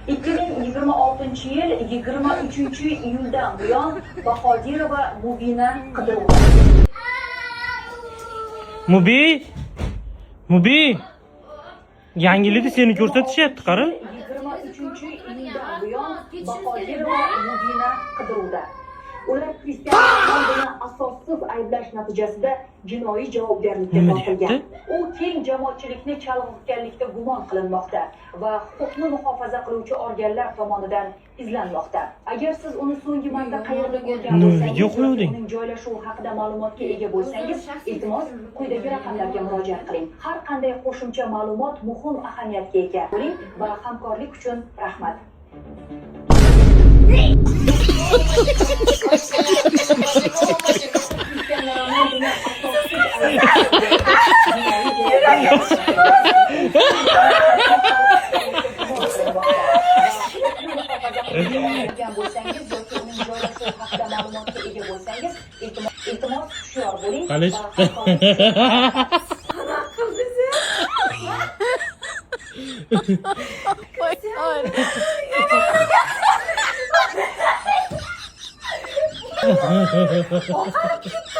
2026-yil 23-iyuldan buyon Bahodirova Mubina qidiruvda. Mubi. Yangilikda seni ko'rsatishyapti, qara. 23-iyuldan buyon Bahodirova Mubina qidiruvda. Ular Kristiano Ronaldoni asossiz ayblash natijasida jinoiy javobgarlikka tortilgan. U keng jamoatchilikni chalg'itganlikda gumon qilinmoqda va huquqni muhofaza qiluvchi organlar tomonidan izlanmoqda. Agar siz uni so'nggi marta qayerda ko'rgan bo'lsangiz, uning joylashuvi haqida ma'lumotga ega bo'lsangiz, iltimos quyidagi raqamlarga murojaat qiling. Har qanday qo'shimcha ma'lumot muhim ahamiyatga ega. Bo'ling va hamkorlik uchun rahmat. İltimos hushyor bo'ling. Oqarib ketdi.